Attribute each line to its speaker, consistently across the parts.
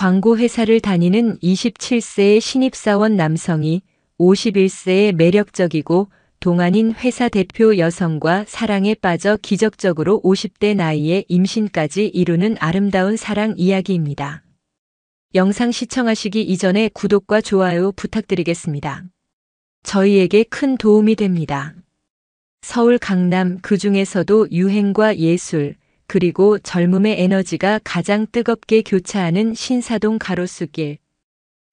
Speaker 1: 광고 회사를 다니는 27세의 신입사원 남성이 51세의 매력적이고 동안인 회사 대표 여성과 사랑에 빠져 기적적으로 50대 나이에 임신까지 이루는 아름다운 사랑 이야기입니다. 영상 시청하시기 이전에 구독과 좋아요 부탁드리겠습니다. 저희에게 큰 도움이 됩니다. 서울 강남, 그중에서도 유행과 예술, 그리고 젊음의 에너지가 가장 뜨겁게 교차하는 신사동 가로수길.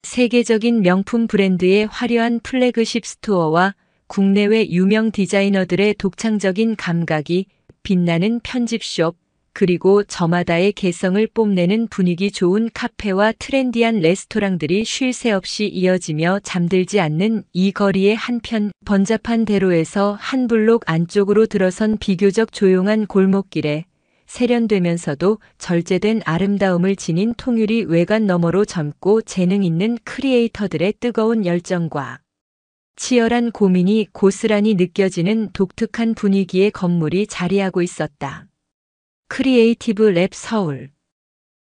Speaker 1: 세계적인 명품 브랜드의 화려한 플래그십 스토어와 국내외 유명 디자이너들의 독창적인 감각이 빛나는 편집숍, 그리고 저마다의 개성을 뽐내는 분위기 좋은 카페와 트렌디한 레스토랑들이 쉴 새 없이 이어지며 잠들지 않는 이 거리의 한편 번잡한 대로에서 한 블록 안쪽으로 들어선 비교적 조용한 골목길에 세련되면서도 절제된 아름다움을 지닌 통유리 외관 너머로 젊고 재능 있는 크리에이터들의 뜨거운 열정과 치열한 고민이 고스란히 느껴지는 독특한 분위기의 건물이 자리하고 있었다. 크리에이티브 랩 서울.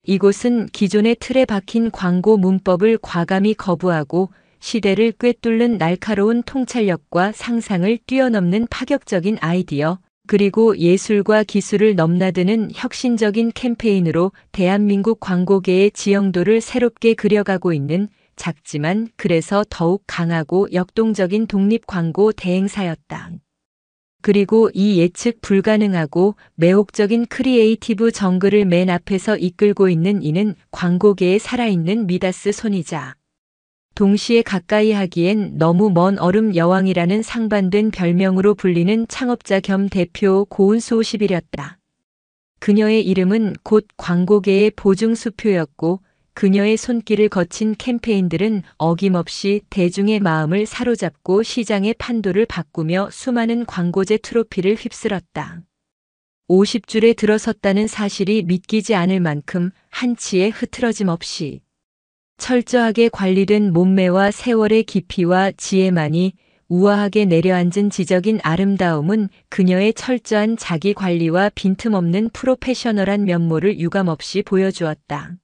Speaker 1: 이곳은 기존의 틀에 박힌 광고 문법을 과감히 거부하고 시대를 꿰뚫는 날카로운 통찰력과 상상을 뛰어넘는 파격적인 아이디어, 그리고 예술과 기술을 넘나드는 혁신적인 캠페인으로 대한민국 광고계의 지형도를 새롭게 그려가고 있는 작지만 그래서 더욱 강하고 역동적인 독립 광고 대행사였다. 그리고 이 예측 불가능하고 매혹적인 크리에이티브 정글을 맨 앞에서 이끌고 있는 이는 광고계의 살아있는 미다스 손이자 동시에 가까이 하기엔 너무 먼 얼음 여왕이라는 상반된 별명으로 불리는 창업자 겸 대표 고은수 50이었다. 그녀의 이름은 곧 광고계의 보증수표였고 그녀의 손길을 거친 캠페인들은 어김없이 대중의 마음을 사로잡고 시장의 판도를 바꾸며 수많은 광고제 트로피를 휩쓸었다. 50줄에 들어섰다는 사실이 믿기지 않을 만큼 한치의 흐트러짐 없이 철저하게 관리된 몸매와 세월의 깊이와 지혜만이 우아하게 내려앉은 지적인 아름다움은 그녀의 철저한 자기관리와 빈틈없는 프로페셔널한 면모를 유감없이 보여주었다.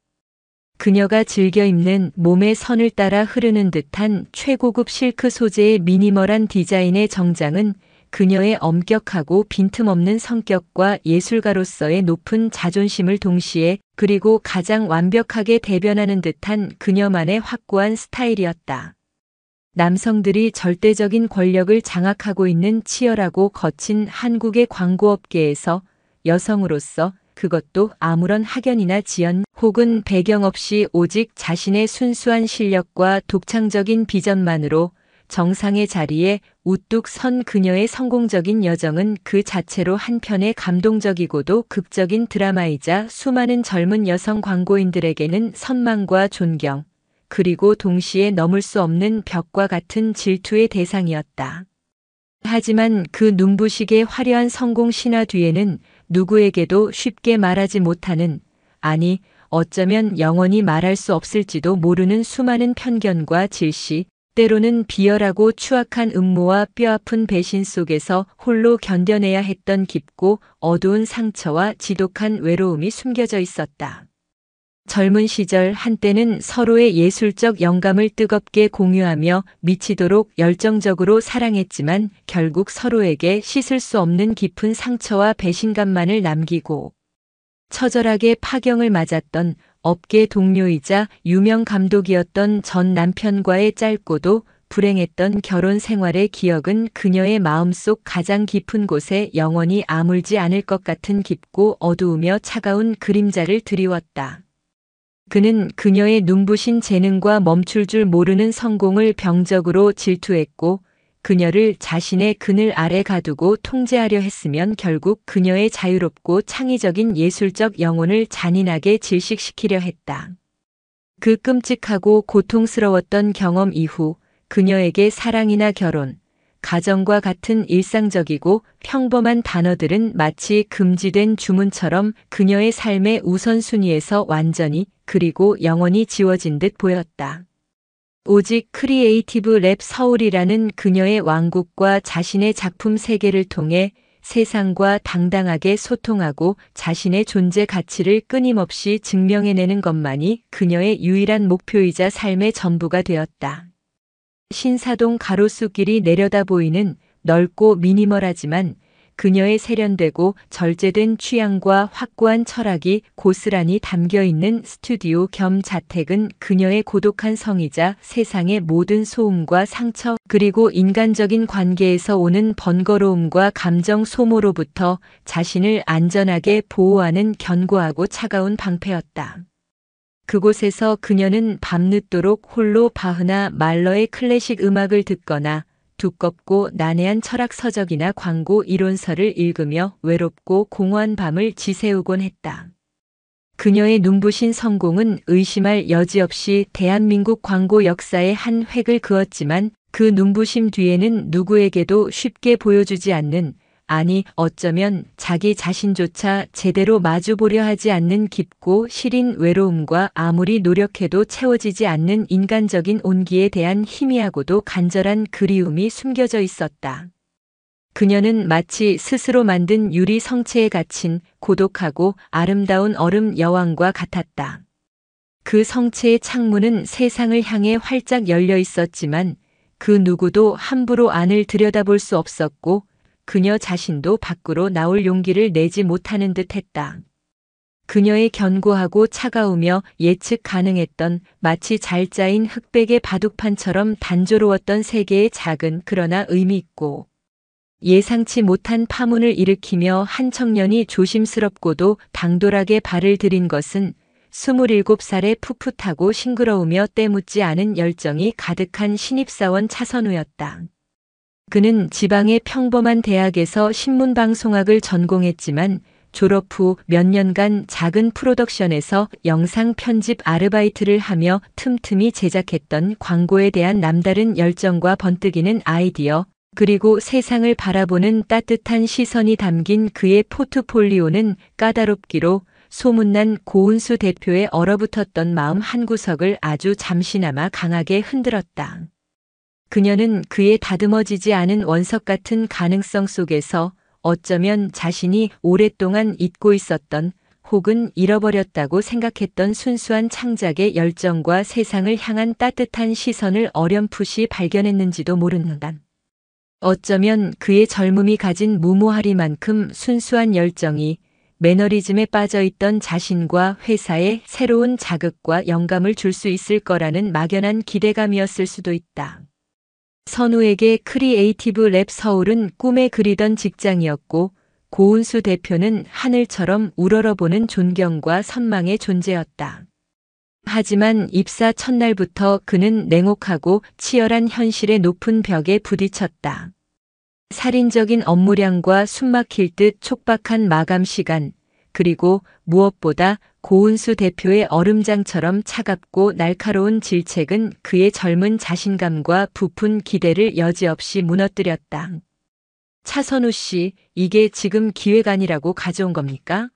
Speaker 1: 그녀가 즐겨 입는 몸의 선을 따라 흐르는 듯한 최고급 실크 소재의 미니멀한 디자인의 정장은 그녀의 엄격하고 빈틈없는 성격과 예술가로서의 높은 자존심을 동시에 그리고 가장 완벽하게 대변하는 듯한 그녀만의 확고한 스타일이었다. 남성들이 절대적인 권력을 장악하고 있는 치열하고 거친 한국의 광고업계에서 여성으로서 그것도 아무런 학연이나 지연 혹은 배경 없이 오직 자신의 순수한 실력과 독창적인 비전만으로 정상의 자리에 우뚝 선 그녀의 성공적인 여정은 그 자체로 한편의 감동적이고도 극적인 드라마이자 수많은 젊은 여성 광고인들에게는 선망과 존경, 그리고 동시에 넘을 수 없는 벽과 같은 질투의 대상이었다. 하지만 그 눈부시게 화려한 성공 신화 뒤에는 누구에게도 쉽게 말하지 못하는, 아니 어쩌면 영원히 말할 수 없을지도 모르는 수많은 편견과 질시, 때로는 비열하고 추악한 음모와 뼈아픈 배신 속에서 홀로 견뎌내야 했던 깊고 어두운 상처와 지독한 외로움이 숨겨져 있었다. 젊은 시절 한때는 서로의 예술적 영감을 뜨겁게 공유하며 미치도록 열정적으로 사랑했지만 결국 서로에게 씻을 수 없는 깊은 상처와 배신감만을 남기고 처절하게 파경을 맞았던 업계 동료이자 유명 감독이었던 전 남편과의 짧고도 불행했던 결혼 생활의 기억은 그녀의 마음속 가장 깊은 곳에 영원히 아물지 않을 것 같은 깊고 어두우며 차가운 그림자를 드리웠다. 그는 그녀의 눈부신 재능과 멈출 줄 모르는 성공을 병적으로 질투했고 그녀를 자신의 그늘 아래 가두고 통제하려 했으면 결국 그녀의 자유롭고 창의적인 예술적 영혼을 잔인하게 질식시키려 했다. 그 끔찍하고 고통스러웠던 경험 이후 그녀에게 사랑이나 결혼, 가정과 같은 일상적이고 평범한 단어들은 마치 금지된 주문처럼 그녀의 삶의 우선순위에서 완전히 그리고 영원히 지워진 듯 보였다. 오직 크리에이티브 랩 서울이라는 그녀의 왕국과 자신의 작품 세계를 통해 세상과 당당하게 소통하고 자신의 존재 가치를 끊임없이 증명해내는 것만이 그녀의 유일한 목표이자 삶의 전부가 되었다. 신사동 가로수길이 내려다 보이는 넓고 미니멀하지만 그녀의 세련되고 절제된 취향과 확고한 철학이 고스란히 담겨 있는 스튜디오 겸 자택은 그녀의 고독한 성이자 세상의 모든 소음과 상처 그리고 인간적인 관계에서 오는 번거로움과 감정 소모로부터 자신을 안전하게 보호하는 견고하고 차가운 방패였다. 그곳에서 그녀는 밤늦도록 홀로 바흐나 말러의 클래식 음악을 듣거나 두껍고 난해한 철학 서적이나 광고 이론서를 읽으며 외롭고 공허한 밤을 지새우곤 했다. 그녀의 눈부신 성공은 의심할 여지 없이 대한민국 광고 역사의 한 획을 그었지만 그 눈부심 뒤에는 누구에게도 쉽게 보여주지 않는, 아니 어쩌면 자기 자신조차 제대로 마주보려 하지 않는 깊고 시린 외로움과 아무리 노력해도 채워지지 않는 인간적인 온기에 대한 희미하고도 간절한 그리움이 숨겨져 있었다. 그녀는 마치 스스로 만든 유리 성체에 갇힌 고독하고 아름다운 얼음 여왕과 같았다. 그 성체의 창문은 세상을 향해 활짝 열려 있었지만 그 누구도 함부로 안을 들여다볼 수 없었고 그녀 자신도 밖으로 나올 용기를 내지 못하는 듯 했다. 그녀의 견고하고 차가우며 예측 가능했던 마치 잘 짜인 흑백의 바둑판처럼 단조로웠던 세계의 작은 그러나 의미 있고 예상치 못한 파문을 일으키며 한 청년이 조심스럽고도 당돌하게 발을 들인 것은 27살의 풋풋하고 싱그러우며 때묻지 않은 열정이 가득한 신입사원 차선우였다. 그는 지방의 평범한 대학에서 신문방송학을 전공했지만 졸업 후 몇 년간 작은 프로덕션에서 영상 편집 아르바이트를 하며 틈틈이 제작했던 광고에 대한 남다른 열정과 번뜩이는 아이디어, 그리고 세상을 바라보는 따뜻한 시선이 담긴 그의 포트폴리오는 까다롭기로 소문난 고은수 대표의 얼어붙었던 마음 한구석을 아주 잠시나마 강하게 흔들었다. 그녀는 그의 다듬어지지 않은 원석 같은 가능성 속에서 어쩌면 자신이 오랫동안 잊고 있었던 혹은 잃어버렸다고 생각했던 순수한 창작의 열정과 세상을 향한 따뜻한 시선을 어렴풋이 발견했는지도 모른다. 어쩌면 그의 젊음이 가진 무모하리만큼 순수한 열정이 매너리즘에 빠져있던 자신과 회사에 새로운 자극과 영감을 줄 수 있을 거라는 막연한 기대감이었을 수도 있다. 선우에게 크리에이티브 랩 서울은 꿈에 그리던 직장이었고 고은수 대표는 하늘처럼 우러러보는 존경과 선망의 존재였다. 하지만 입사 첫날부터 그는 냉혹하고 치열한 현실의 높은 벽에 부딪혔다. 살인적인 업무량과 숨막힐 듯 촉박한 마감 시간, 그리고 무엇보다 고은수 대표의 얼음장처럼 차갑고 날카로운 질책은 그의 젊은 자신감과 부푼 기대를 여지없이 무너뜨렸다. 차선우 씨, 이게 지금 기회가 아니라고 가져온 겁니까?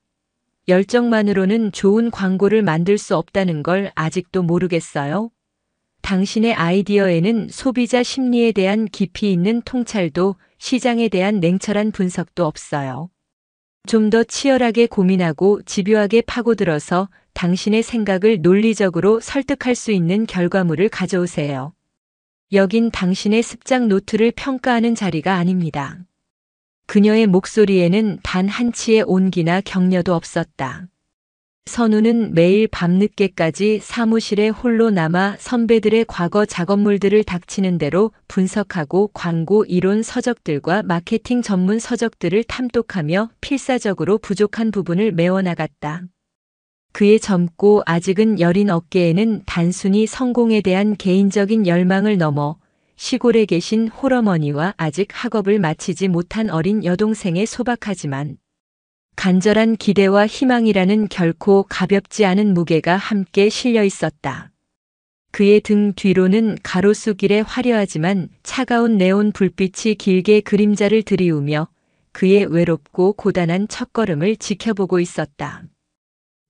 Speaker 1: 열정만으로는 좋은 광고를 만들 수 없다는 걸 아직도 모르겠어요? 당신의 아이디어에는 소비자 심리에 대한 깊이 있는 통찰도 시장에 대한 냉철한 분석도 없어요. 좀 더 치열하게 고민하고 집요하게 파고들어서 당신의 생각을 논리적으로 설득할 수 있는 결과물을 가져오세요. 여긴 당신의 습작 노트를 평가하는 자리가 아닙니다. 그녀의 목소리에는 단 한치의 온기나 격려도 없었다. 선우는 매일 밤늦게까지 사무실에 홀로 남아 선배들의 과거 작업물들을 닥치는 대로 분석하고 광고 이론 서적들과 마케팅 전문 서적들을 탐독하며 필사적으로 부족한 부분을 메워나갔다. 그의 젊고 아직은 여린 어깨에는 단순히 성공에 대한 개인적인 열망을 넘어 시골에 계신 홀어머니와 아직 학업을 마치지 못한 어린 여동생의 소박하지만 간절한 기대와 희망이라는 결코 가볍지 않은 무게가 함께 실려 있었다. 그의 등 뒤로는 가로수길의 화려하지만 차가운 네온 불빛이 길게 그림자를 드리우며 그의 외롭고 고단한 첫걸음을 지켜보고 있었다.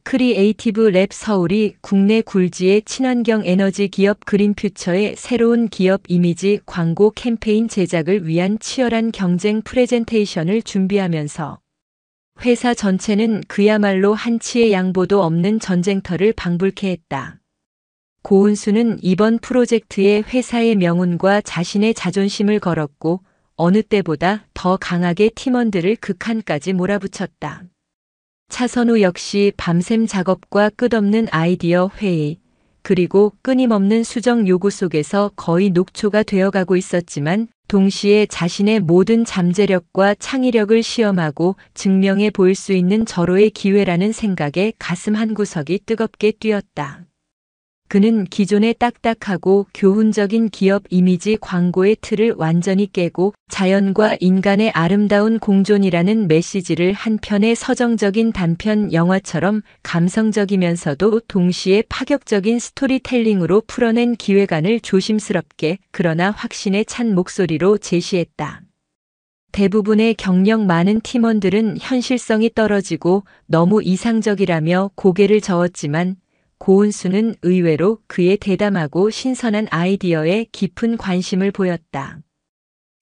Speaker 1: 크리에이티브 랩 서울이 국내 굴지의 친환경 에너지 기업 그린퓨처의 새로운 기업 이미지 광고 캠페인 제작을 위한 치열한 경쟁 프레젠테이션을 준비하면서 회사 전체는 그야말로 한치의 양보도 없는 전쟁터를 방불케 했다. 고은수는 이번 프로젝트에 회사의 명운과 자신의 자존심을 걸었고 어느 때보다 더 강하게 팀원들을 극한까지 몰아붙였다. 차선우 역시 밤샘 작업과 끝없는 아이디어 회의, 그리고 끊임없는 수정 요구 속에서 거의 녹초가 되어가고 있었지만 동시에 자신의 모든 잠재력과 창의력을 시험하고 증명해 보일 수 있는 절호의 기회라는 생각에 가슴 한구석이 뜨겁게 뛰었다. 그는 기존의 딱딱하고 교훈적인 기업 이미지 광고의 틀을 완전히 깨고 자연과 인간의 아름다운 공존이라는 메시지를 한 편의 서정적인 단편 영화처럼 감성적이면서도 동시에 파격적인 스토리텔링으로 풀어낸 기획안을 조심스럽게 그러나 확신에 찬 목소리로 제시했다. 대부분의 경력 많은 팀원들은 현실성이 떨어지고 너무 이상적이라며 고개를 저었지만 고은수는 의외로 그의 대담하고 신선한 아이디어에 깊은 관심을 보였다.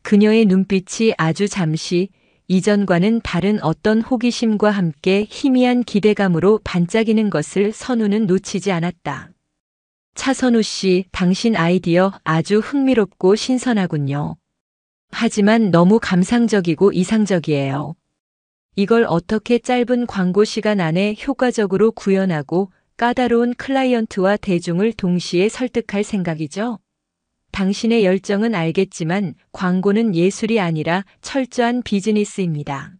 Speaker 1: 그녀의 눈빛이 아주 잠시 이전과는 다른 어떤 호기심과 함께 희미한 기대감으로 반짝이는 것을 선우는 놓치지 않았다. 차선우 씨, 당신 아이디어 아주 흥미롭고 신선하군요. 하지만 너무 감상적이고 이상적이에요. 이걸 어떻게 짧은 광고 시간 안에 효과적으로 구현하고 까다로운 클라이언트와 대중을 동시에 설득할 생각이죠? 당신의 열정은 알겠지만 광고는 예술이 아니라 철저한 비즈니스입니다.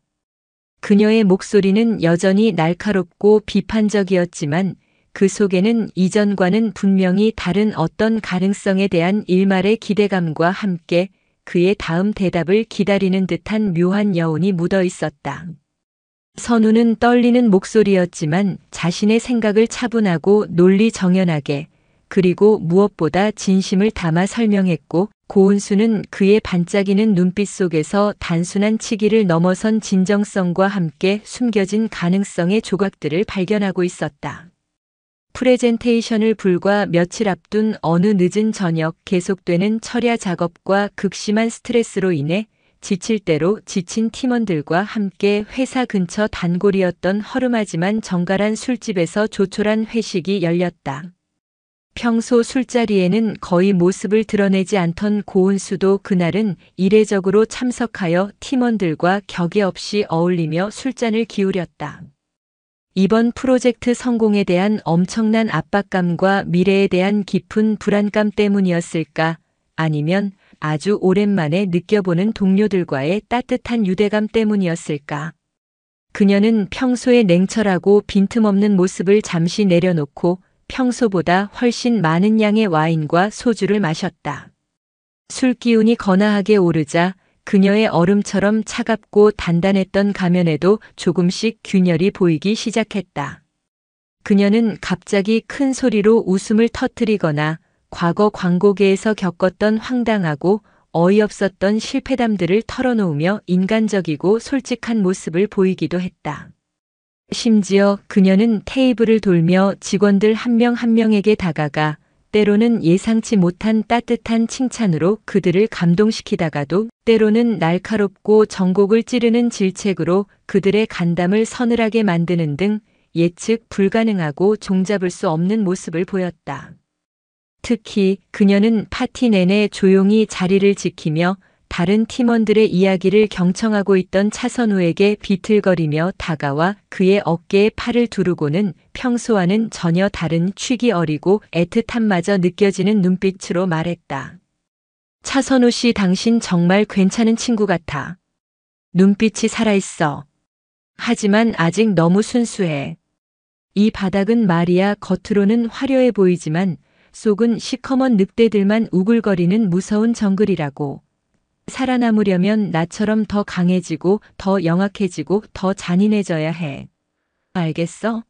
Speaker 1: 그녀의 목소리는 여전히 날카롭고 비판적이었지만 그 속에는 이전과는 분명히 다른 어떤 가능성에 대한 일말의 기대감과 함께 그의 다음 대답을 기다리는 듯한 묘한 여운이 묻어 있었다. 선우는 떨리는 목소리였지만 자신의 생각을 차분하고 논리 정연하게 그리고 무엇보다 진심을 담아 설명했고 고은수는 그의 반짝이는 눈빛 속에서 단순한 치기를 넘어선 진정성과 함께 숨겨진 가능성의 조각들을 발견하고 있었다. 프레젠테이션을 불과 며칠 앞둔 어느 늦은 저녁 계속되는 철야 작업과 극심한 스트레스로 인해 지칠 대로 지친 팀원들과 함께 회사 근처 단골이었던 허름하지만 정갈한 술집에서 조촐한 회식이 열렸다. 평소 술자리에는 거의 모습을 드러내지 않던 고은수도 그날은 이례적으로 참석하여 팀원들과 격이 없이 어울리며 술잔을 기울였다. 이번 프로젝트 성공에 대한 엄청난 압박감과 미래에 대한 깊은 불안감 때문이었을까? 아니면 아주 오랜만에 느껴보는 동료들과의 따뜻한 유대감 때문이었을까? 그녀는 평소의 냉철하고 빈틈없는 모습을 잠시 내려놓고 평소보다 훨씬 많은 양의 와인과 소주를 마셨다. 술 기운이 거나하게 오르자 그녀의 얼음처럼 차갑고 단단했던 가면에도 조금씩 균열이 보이기 시작했다. 그녀는 갑자기 큰 소리로 웃음을 터뜨리거나 과거 광고계에서 겪었던 황당하고 어이없었던 실패담들을 털어놓으며 인간적이고 솔직한 모습을 보이기도 했다. 심지어 그녀는 테이블을 돌며 직원들 한 명 한 명에게 다가가 때로는 예상치 못한 따뜻한 칭찬으로 그들을 감동시키다가도 때로는 날카롭고 전곡을 찌르는 질책으로 그들의 간담을 서늘하게 만드는 등 예측 불가능하고 종잡을 수 없는 모습을 보였다. 특히 그녀는 파티 내내 조용히 자리를 지키며 다른 팀원들의 이야기를 경청하고 있던 차선우에게 비틀거리며 다가와 그의 어깨에 팔을 두르고는 평소와는 전혀 다른 취기 어리고 애틋함마저 느껴지는 눈빛으로 말했다. 차선우 씨, 당신 정말 괜찮은 친구 같아. 눈빛이 살아있어. 하지만 아직 너무 순수해. 이 바닥은 말이야 겉으로는 화려해 보이지만 속은 시커먼 늑대들만 우글거리는 무서운 정글이라고. 살아남으려면 나처럼 더 강해지고 더 영악해지고 더 잔인해져야 해. 알겠어?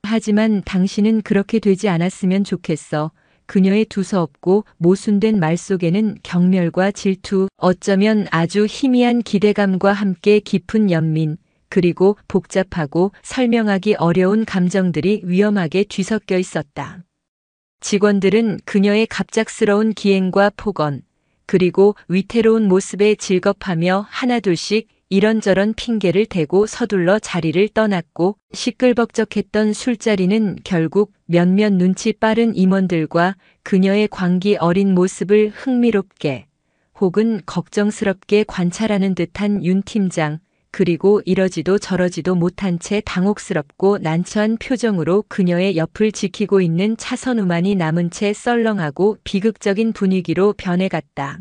Speaker 1: 하지만 당신은 그렇게 되지 않았으면 좋겠어. 그녀의 두서없고 모순된 말 속에는 경멸과 질투, 어쩌면 아주 희미한 기대감과 함께 깊은 연민, 그리고 복잡하고 설명하기 어려운 감정들이 위험하게 뒤섞여 있었다. 직원들은 그녀의 갑작스러운 기행과 폭언, 그리고 위태로운 모습에 질겁하며 하나둘씩 이런저런 핑계를 대고 서둘러 자리를 떠났고, 시끌벅적했던 술자리는 결국 몇몇 눈치 빠른 임원들과 그녀의 광기 어린 모습을 흥미롭게 혹은 걱정스럽게 관찰하는 듯한 윤 팀장, 그리고 이러지도 저러지도 못한 채 당혹스럽고 난처한 표정으로 그녀의 옆을 지키고 있는 차선우만이 남은 채 썰렁하고 비극적인 분위기로 변해갔다.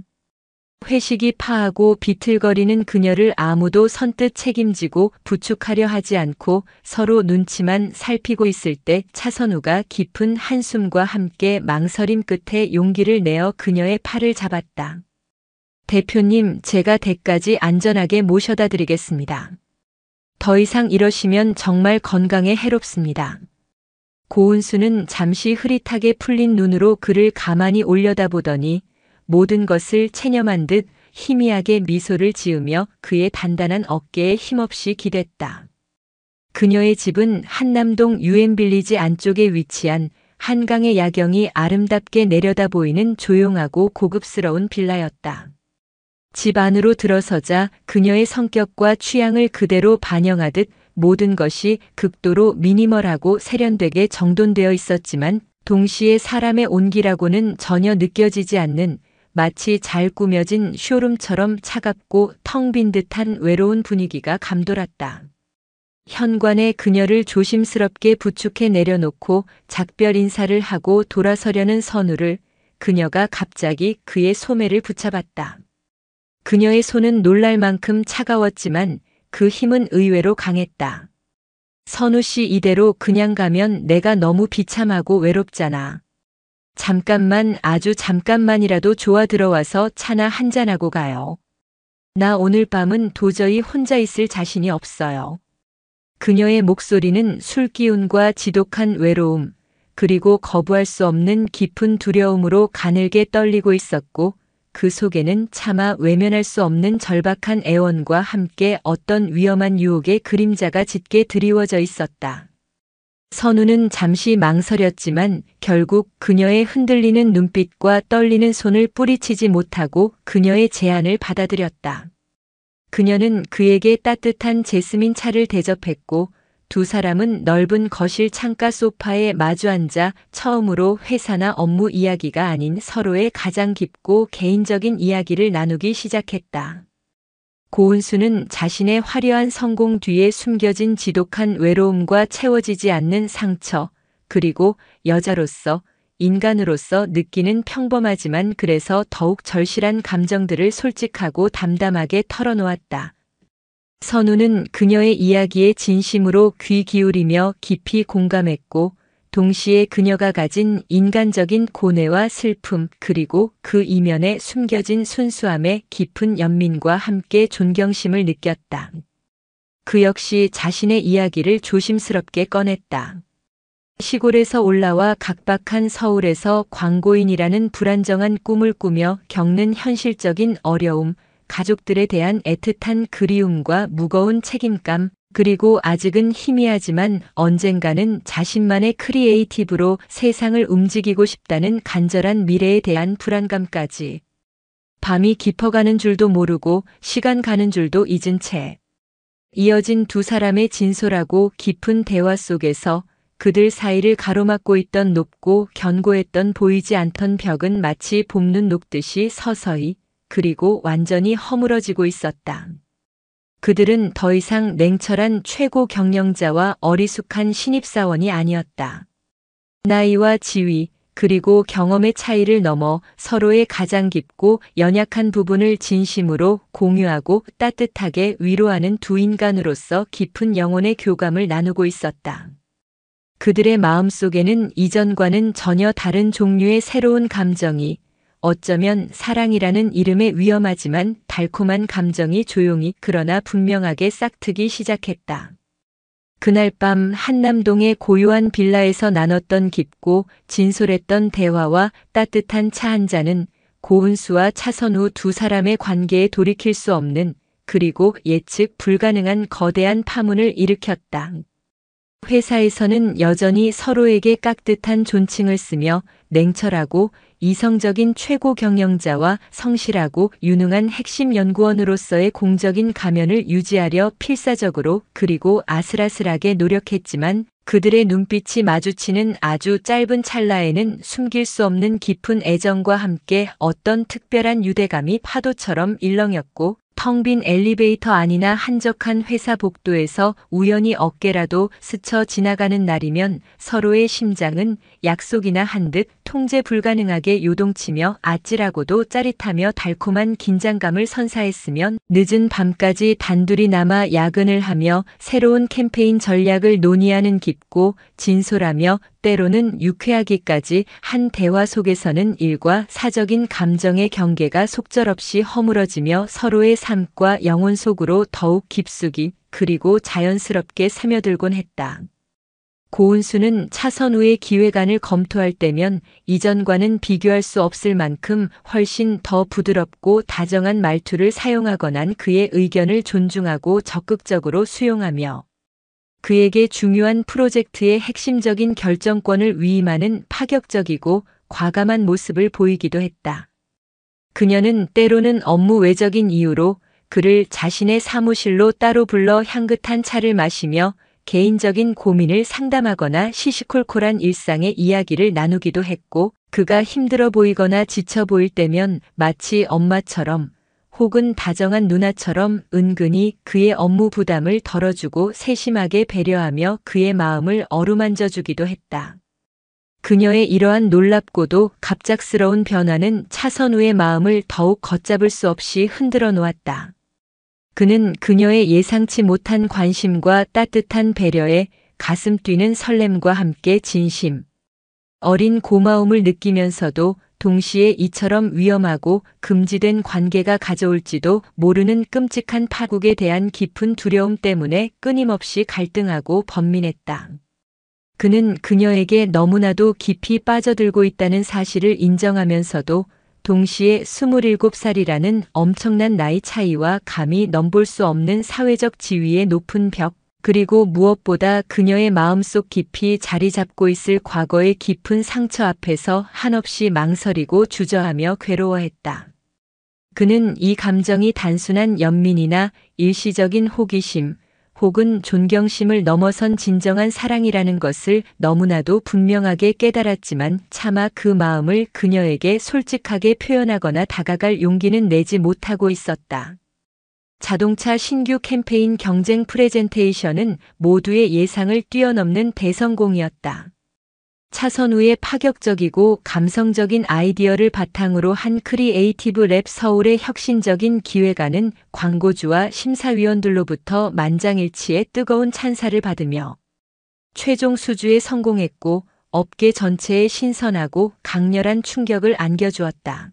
Speaker 1: 회식이 파하고 비틀거리는 그녀를 아무도 선뜻 책임지고 부축하려 하지 않고 서로 눈치만 살피고 있을 때 차선우가 깊은 한숨과 함께 망설임 끝에 용기를 내어 그녀의 팔을 잡았다. 대표님, 제가 댁까지 안전하게 모셔다 드리겠습니다. 더 이상 이러시면 정말 건강에 해롭습니다. 고은수는 잠시 흐릿하게 풀린 눈으로 그를 가만히 올려다보더니 모든 것을 체념한 듯 희미하게 미소를 지으며 그의 단단한 어깨에 힘없이 기댔다. 그녀의 집은 한남동 유엔빌리지 안쪽에 위치한 한강의 야경이 아름답게 내려다 보이는 조용하고 고급스러운 빌라였다. 집 안으로 들어서자 그녀의 성격과 취향을 그대로 반영하듯 모든 것이 극도로 미니멀하고 세련되게 정돈되어 있었지만 동시에 사람의 온기라고는 전혀 느껴지지 않는 마치 잘 꾸며진 쇼룸처럼 차갑고 텅 빈 듯한 외로운 분위기가 감돌았다. 현관에 그녀를 조심스럽게 부축해 내려놓고 작별 인사를 하고 돌아서려는 선우를 그녀가 갑자기 그의 소매를 붙잡았다. 그녀의 손은 놀랄 만큼 차가웠지만 그 힘은 의외로 강했다. 선우 씨, 이대로 그냥 가면 내가 너무 비참하고 외롭잖아. 잠깐만, 아주 잠깐만이라도 좋아 들어와서 차나 한잔하고 가요. 나 오늘 밤은 도저히 혼자 있을 자신이 없어요. 그녀의 목소리는 술기운과 지독한 외로움, 그리고 거부할 수 없는 깊은 두려움으로 가늘게 떨리고 있었고, 그 속에는 차마 외면할 수 없는 절박한 애원과 함께 어떤 위험한 유혹의 그림자가 짙게 드리워져 있었다. 선우는 잠시 망설였지만 결국 그녀의 흔들리는 눈빛과 떨리는 손을 뿌리치지 못하고 그녀의 제안을 받아들였다. 그녀는 그에게 따뜻한 제스민 차를 대접했고 두 사람은 넓은 거실 창가 소파에 마주 앉아 처음으로 회사나 업무 이야기가 아닌 서로의 가장 깊고 개인적인 이야기를 나누기 시작했다. 고은수는 자신의 화려한 성공 뒤에 숨겨진 지독한 외로움과 채워지지 않는 상처, 그리고 여자로서, 인간으로서 느끼는 평범하지만 그래서 더욱 절실한 감정들을 솔직하고 담담하게 털어놓았다. 선우는 그녀의 이야기에 진심으로 귀 기울이며 깊이 공감했고, 동시에 그녀가 가진 인간적인 고뇌와 슬픔, 그리고 그 이면에 숨겨진 순수함의 깊은 연민과 함께 존경심을 느꼈다. 그 역시 자신의 이야기를 조심스럽게 꺼냈다. 시골에서 올라와 각박한 서울에서 광고인이라는 불안정한 꿈을 꾸며 겪는 현실적인 어려움, 가족들에 대한 애틋한 그리움과 무거운 책임감, 그리고 아직은 희미하지만 언젠가는 자신만의 크리에이티브로 세상을 움직이고 싶다는 간절한 미래에 대한 불안감까지. 밤이 깊어가는 줄도 모르고 시간 가는 줄도 잊은 채 이어진 두 사람의 진솔하고 깊은 대화 속에서 그들 사이를 가로막고 있던 높고 견고했던 보이지 않던 벽은 마치 봄눈 녹듯이 서서히 그리고 완전히 허물어지고 있었다. 그들은 더 이상 냉철한 최고 경영자와 어리숙한 신입사원이 아니었다. 나이와 지위, 그리고 경험의 차이를 넘어 서로의 가장 깊고 연약한 부분을 진심으로 공유하고 따뜻하게 위로하는 두 인간으로서 깊은 영혼의 교감을 나누고 있었다. 그들의 마음속에는 이전과는 전혀 다른 종류의 새로운 감정이, 어쩌면 사랑이라는 이름의 위험하지만 달콤한 감정이 조용히 그러나 분명하게 싹트기 시작했다. 그날 밤 한남동의 고요한 빌라에서 나눴던 깊고 진솔했던 대화와 따뜻한 차 한 잔은 고은수와 차선우 두 사람의 관계에 돌이킬 수 없는 그리고 예측 불가능한 거대한 파문을 일으켰다. 회사에서는 여전히 서로에게 깍듯한 존칭을 쓰며 냉철하고 이성적인 최고 경영자와 성실하고 유능한 핵심 연구원으로서의 공적인 가면을 유지하려 필사적으로 그리고 아슬아슬하게 노력했지만 그들의 눈빛이 마주치는 아주 짧은 찰나에는 숨길 수 없는 깊은 애정과 함께 어떤 특별한 유대감이 파도처럼 일렁였고 텅 빈 엘리베이터 안이나 한적한 회사 복도에서 우연히 어깨라도 스쳐 지나가는 날이면 서로의 심장은 약속이나 한 듯 통제 불가능하게 요동치며 아찔하고도 짜릿하며 달콤한 긴장감을 선사했으면 늦은 밤까지 단둘이 남아 야근을 하며 새로운 캠페인 전략을 논의하는 깊고 진솔하며 때로는 유쾌하기까지 한 대화 속에서는 일과 사적인 감정의 경계가 속절없이 허물어지며 서로의 삶과 영혼 속으로 더욱 깊숙이 그리고 자연스럽게 스며들곤 했다. 고은수는 차선 후의 기획안을 검토할 때면 이전과는 비교할 수 없을 만큼 훨씬 더 부드럽고 다정한 말투를 사용하거나 그의 의견을 존중하고 적극적으로 수용하며 그에게 중요한 프로젝트의 핵심적인 결정권을 위임하는 파격적이고 과감한 모습을 보이기도 했다. 그녀는 때로는 업무 외적인 이유로 그를 자신의 사무실로 따로 불러 향긋한 차를 마시며 개인적인 고민을 상담하거나 시시콜콜한 일상의 이야기를 나누기도 했고 그가 힘들어 보이거나 지쳐 보일 때면 마치 엄마처럼 혹은 다정한 누나처럼 은근히 그의 업무 부담을 덜어주고 세심하게 배려하며 그의 마음을 어루만져 주기도 했다. 그녀의 이러한 놀랍고도 갑작스러운 변화는 차선우의 마음을 더욱 걷잡을 수 없이 흔들어 놓았다. 그는 그녀의 예상치 못한 관심과 따뜻한 배려에 가슴 뛰는 설렘과 함께 진심 어린 고마움을 느끼면서도 동시에 이처럼 위험하고 금지된 관계가 가져올지도 모르는 끔찍한 파국에 대한 깊은 두려움 때문에 끊임없이 갈등하고 번민했다. 그는 그녀에게 너무나도 깊이 빠져들고 있다는 사실을 인정하면서도 동시에 27살이라는 엄청난 나이 차이와 감히 넘볼 수 없는 사회적 지위의 높은 벽, 그리고 무엇보다 그녀의 마음속 깊이 자리 잡고 있을 과거의 깊은 상처 앞에서 한없이 망설이고 주저하며 괴로워했다. 그는 이 감정이 단순한 연민이나 일시적인 호기심, 혹은 존경심을 넘어선 진정한 사랑이라는 것을 너무나도 분명하게 깨달았지만 차마 그 마음을 그녀에게 솔직하게 표현하거나 다가갈 용기는 내지 못하고 있었다. 자동차 신규 캠페인 경쟁 프레젠테이션은 모두의 예상을 뛰어넘는 대성공이었다. 차선우의 파격적이고 감성적인 아이디어를 바탕으로 한 크리에이티브 랩 서울의 혁신적인 기획안은 광고주와 심사위원들로부터 만장일치의 뜨거운 찬사를 받으며 최종 수주에 성공했고 업계 전체에 신선하고 강렬한 충격을 안겨주었다.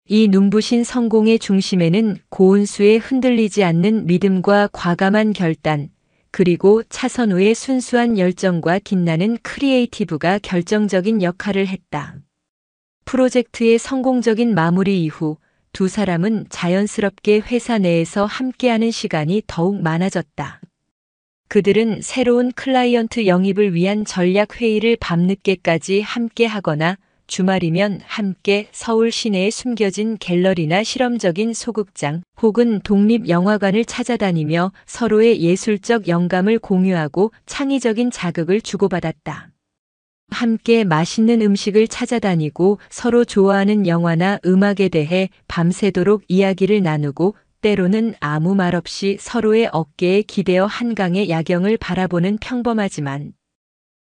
Speaker 1: 이 눈부신 성공의 중심에는 고은수의 흔들리지 않는 믿음과 과감한 결단, 그리고 차선우의 순수한 열정과 빛나는 크리에이티브가 결정적인 역할을 했다. 프로젝트의 성공적인 마무리 이후 두 사람은 자연스럽게 회사 내에서 함께하는 시간이 더욱 많아졌다. 그들은 새로운 클라이언트 영입을 위한 전략 회의를 밤늦게까지 함께 하거나 주말이면 함께 서울 시내에 숨겨진 갤러리나 실험적인 소극장 혹은 독립영화관을 찾아다니며 서로의 예술적 영감을 공유하고 창의적인 자극을 주고받았다. 함께 맛있는 음식을 찾아다니고 서로 좋아하는 영화나 음악에 대해 밤새도록 이야기를 나누고 때로는 아무 말 없이 서로의 어깨에 기대어 한강의 야경을 바라보는 평범하지만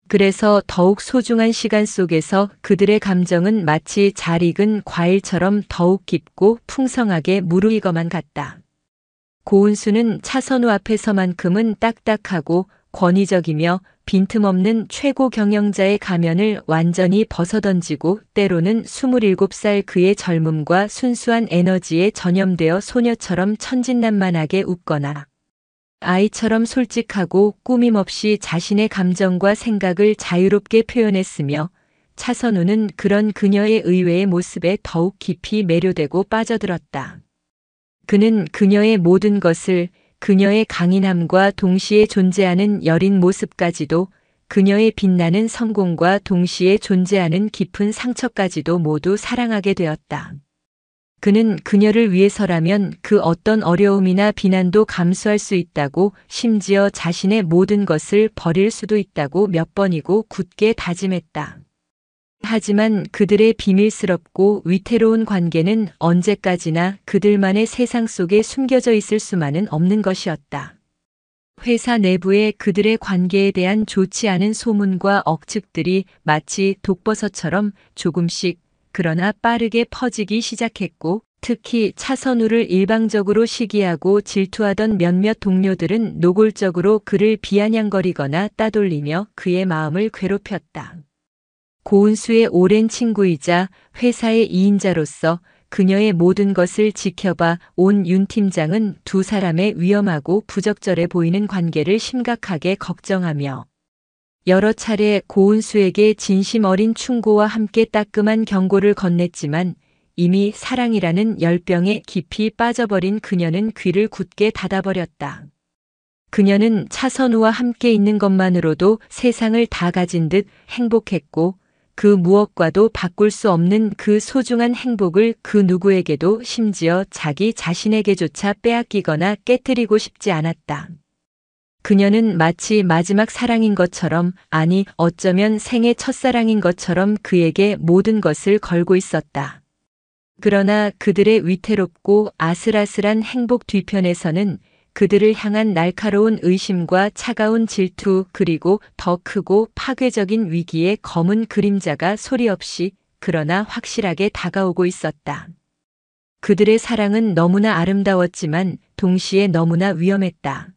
Speaker 1: 그래서 더욱 소중한 시간 속에서 그들의 감정은 마치 잘 익은 과일처럼 더욱 깊고 풍성하게 무르익어만 갔다. 고은수는 차선우 앞에서만큼은 딱딱하고 권위적이며 빈틈없는 최고 경영자의 가면을 완전히 벗어던지고 때로는 27살 그의 젊음과 순수한 에너지에 전염되어 소녀처럼 천진난만하게 웃거나 아이처럼 솔직하고 꾸밈없이 자신의 감정과 생각을 자유롭게 표현했으며 차선우는 그런 그녀의 의외의 모습에 더욱 깊이 매료되고 빠져들었다. 그는 그녀의 모든 것을, 그녀의 강인함과 동시에 존재하는 여린 모습까지도, 그녀의 빛나는 성공과 동시에 존재하는 깊은 상처까지도 모두 사랑하게 되었다. 그는 그녀를 위해서라면 그 어떤 어려움이나 비난도 감수할 수 있다고, 심지어 자신의 모든 것을 버릴 수도 있다고 몇 번이고 굳게 다짐했다. 하지만 그들의 비밀스럽고 위태로운 관계는 언제까지나 그들만의 세상 속에 숨겨져 있을 수만은 없는 것이었다. 회사 내부의 그들의 관계에 대한 좋지 않은 소문과 억측들이 마치 독버섯처럼 조금씩, 그러나 빠르게 퍼지기 시작했고, 특히 차선우를 일방적으로 시기하고 질투하던 몇몇 동료들은 노골적으로 그를 비아냥거리거나 따돌리며 그의 마음을 괴롭혔다. 고은수의 오랜 친구이자 회사의 2인자로서 그녀의 모든 것을 지켜봐 온 윤 팀장은 두 사람의 위험하고 부적절해 보이는 관계를 심각하게 걱정하며 여러 차례 고은수에게 진심 어린 충고와 함께 따끔한 경고를 건넸지만 이미 사랑이라는 열병에 깊이 빠져버린 그녀는 귀를 굳게 닫아버렸다. 그녀는 차선우와 함께 있는 것만으로도 세상을 다 가진 듯 행복했고 그 무엇과도 바꿀 수 없는 그 소중한 행복을 그 누구에게도 심지어 자기 자신에게조차 빼앗기거나 깨뜨리고 싶지 않았다. 그녀는 마치 마지막 사랑인 것처럼, 아니 어쩌면 생애 첫사랑인 것처럼 그에게 모든 것을 걸고 있었다. 그러나 그들의 위태롭고 아슬아슬한 행복 뒤편에서는 그들을 향한 날카로운 의심과 차가운 질투 그리고 더 크고 파괴적인 위기의 검은 그림자가 소리 없이 그러나 확실하게 다가오고 있었다. 그들의 사랑은 너무나 아름다웠지만 동시에 너무나 위험했다.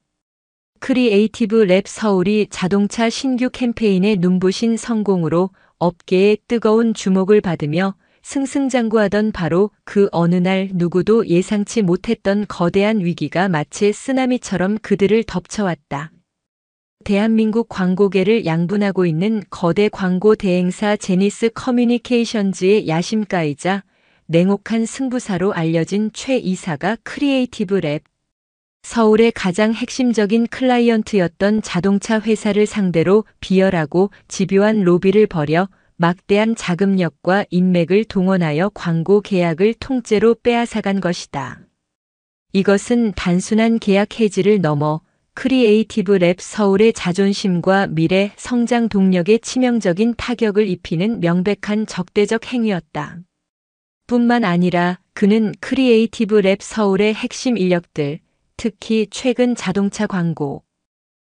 Speaker 1: 크리에이티브 랩 서울이 자동차 신규 캠페인의 눈부신 성공으로 업계의 뜨거운 주목을 받으며 승승장구하던 바로 그 어느 날 누구도 예상치 못했던 거대한 위기가 마치 쓰나미처럼 그들을 덮쳐왔다. 대한민국 광고계를 양분하고 있는 거대 광고 대행사 제니스 커뮤니케이션즈의 야심가이자 냉혹한 승부사로 알려진 최 이사가 크리에이티브 랩 서울의 가장 핵심적인 클라이언트였던 자동차 회사를 상대로 비열하고 집요한 로비를 벌여 막대한 자금력과 인맥을 동원하여 광고 계약을 통째로 빼앗아간 것이다. 이것은 단순한 계약 해지를 넘어 크리에이티브 랩 서울의 자존심과 미래 성장 동력에 치명적인 타격을 입히는 명백한 적대적 행위였다. 뿐만 아니라 그는 크리에이티브 랩 서울의 핵심 인력들, 특히 최근 자동차 광고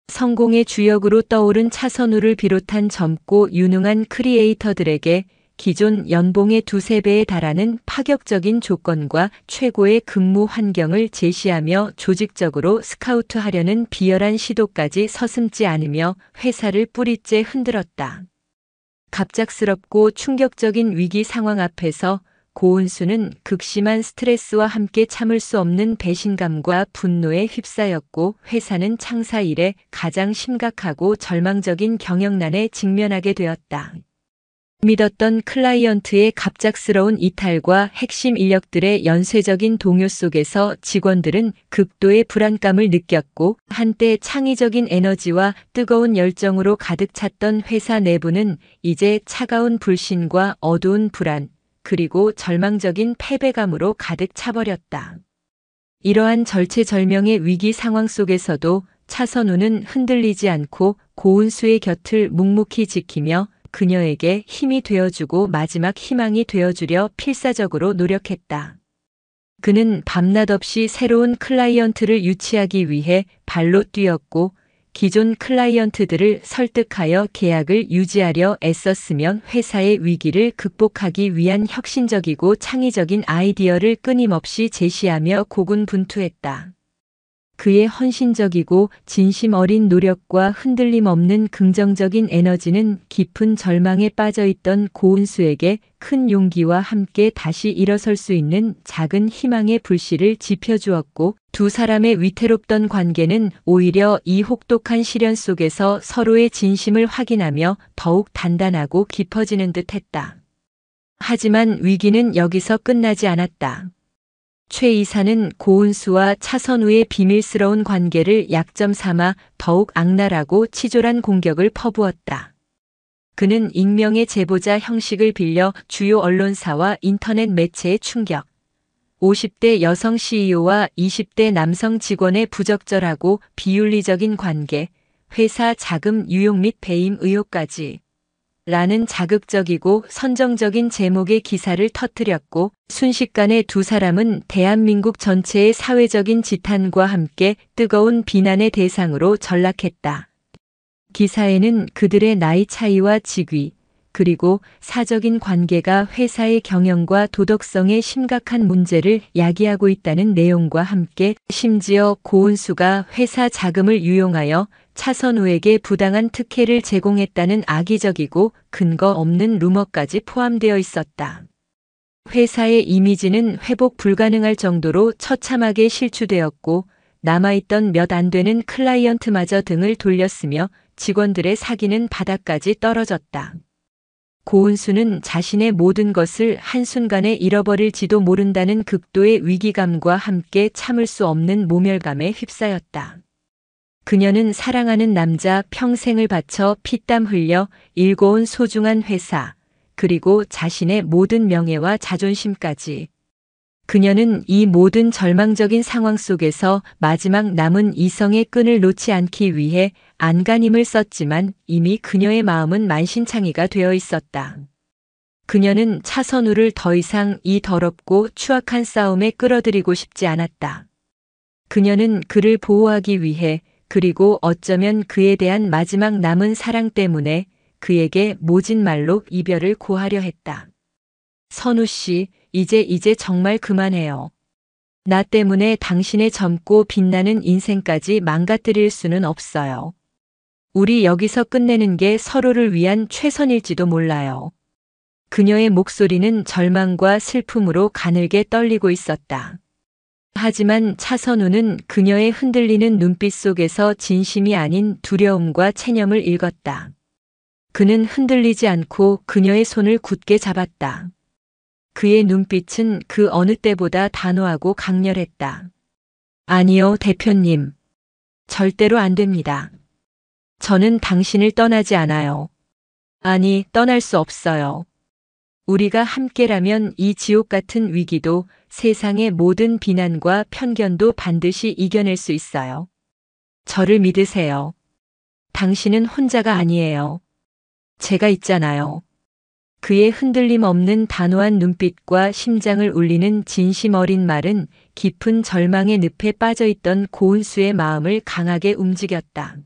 Speaker 1: 성공의 주역으로 떠오른 차선우를 비롯한 젊고 유능한 크리에이터들에게 기존 연봉의 2~3배에 달하는 파격적인 조건과 최고의 근무 환경을 제시하며 조직적으로 스카우트하려는 비열한 시도까지 서슴지 않으며 회사를 뿌리째 흔들었다. 갑작스럽고 충격적인 위기 상황 앞에서 고은수는 극심한 스트레스와 함께 참을 수 없는 배신감과 분노에 휩싸였고 회사는 창사 이래 가장 심각하고 절망적인 경영난에 직면하게 되었다. 믿었던 클라이언트의 갑작스러운 이탈과 핵심 인력들의 연쇄적인 동요 속에서 직원들은 극도의 불안감을 느꼈고 한때 창의적인 에너지와 뜨거운 열정으로 가득 찼던 회사 내부는 이제 차가운 불신과 어두운 불안, 그리고 절망적인 패배감으로 가득 차버렸다. 이러한 절체절명의 위기 상황 속에서도 차선우는 흔들리지 않고 고은수의 곁을 묵묵히 지키며 그녀에게 힘이 되어주고 마지막 희망이 되어주려 필사적으로 노력했다. 그는 밤낮 없이 새로운 클라이언트를 유치하기 위해 발로 뛰었고 기존 클라이언트들을 설득하여 계약을 유지하려 애썼으면 회사의 위기를 극복하기 위한 혁신적이고 창의적인 아이디어를 끊임없이 제시하며 고군분투했다. 그의 헌신적이고 진심 어린 노력과 흔들림 없는 긍정적인 에너지는 깊은 절망에 빠져있던 고은수에게 큰 용기와 함께 다시 일어설 수 있는 작은 희망의 불씨를 지펴주었고 두 사람의 위태롭던 관계는 오히려 이 혹독한 시련 속에서 서로의 진심을 확인하며 더욱 단단하고 깊어지는 듯 했다. 하지만 위기는 여기서 끝나지 않았다. 최 이사는 고은수와 차선우의 비밀스러운 관계를 약점 삼아 더욱 악랄하고 치졸한 공격을 퍼부었다. 그는 익명의 제보자 형식을 빌려 주요 언론사와 인터넷 매체에 충격, 50대 여성 CEO와 20대 남성 직원의 부적절하고 비윤리적인 관계, 회사 자금 유용 및 배임 의혹까지 라는 자극적이고 선정적인 제목의 기사를 터뜨렸고 순식간에 두 사람은 대한민국 전체의 사회적인 지탄과 함께 뜨거운 비난의 대상으로 전락했다. 기사에는 그들의 나이 차이와 직위, 그리고 사적인 관계가 회사의 경영과 도덕성에 심각한 문제를 야기하고 있다는 내용과 함께 심지어 고은수가 회사 자금을 유용하여 차선우에게 부당한 특혜를 제공했다는 악의적이고 근거 없는 루머까지 포함되어 있었다. 회사의 이미지는 회복 불가능할 정도로 처참하게 실추되었고 남아있던 몇 안 되는 클라이언트마저 등을 돌렸으며 직원들의 사기는 바닥까지 떨어졌다. 고은수는 자신의 모든 것을 한순간에 잃어버릴지도 모른다는 극도의 위기감과 함께 참을 수 없는 모멸감에 휩싸였다. 그녀는 사랑하는 남자 평생을 바쳐 피땀 흘려 일궈온 소중한 회사, 그리고 자신의 모든 명예와 자존심까지. 그녀는 이 모든 절망적인 상황 속에서 마지막 남은 이성의 끈을 놓지 않기 위해 안간힘을 썼지만 이미 그녀의 마음은 만신창이가 되어 있었다. 그녀는 차선우를 더 이상 이 더럽고 추악한 싸움에 끌어들이고 싶지 않았다. 그녀는 그를 보호하기 위해 그리고 어쩌면 그에 대한 마지막 남은 사랑 때문에 그에게 모진 말로 이별을 고하려 했다. 선우 씨, 이제 정말 그만해요. 나 때문에 당신의 젊고 빛나는 인생까지 망가뜨릴 수는 없어요. 우리 여기서 끝내는 게 서로를 위한 최선일지도 몰라요. 그녀의 목소리는 절망과 슬픔으로 가늘게 떨리고 있었다. 하지만 차선우는 그녀의 흔들리는 눈빛 속에서 진심이 아닌 두려움과 체념을 읽었다. 그는 흔들리지 않고 그녀의 손을 굳게 잡았다. 그의 눈빛은 그 어느 때보다 단호하고 강렬했다. 아니요, 대표님. 절대로 안 됩니다. 저는 당신을 떠나지 않아요. 아니, 떠날 수 없어요. 우리가 함께라면 이 지옥 같은 위기도 세상의 모든 비난과 편견도 반드시 이겨낼 수 있어요. 저를 믿으세요. 당신은 혼자가 아니에요. 제가 있잖아요. 그의 흔들림 없는 단호한 눈빛과 심장을 울리는 진심 어린 말은 깊은 절망의 늪에 빠져있던 고은수의 마음을 강하게 움직였다.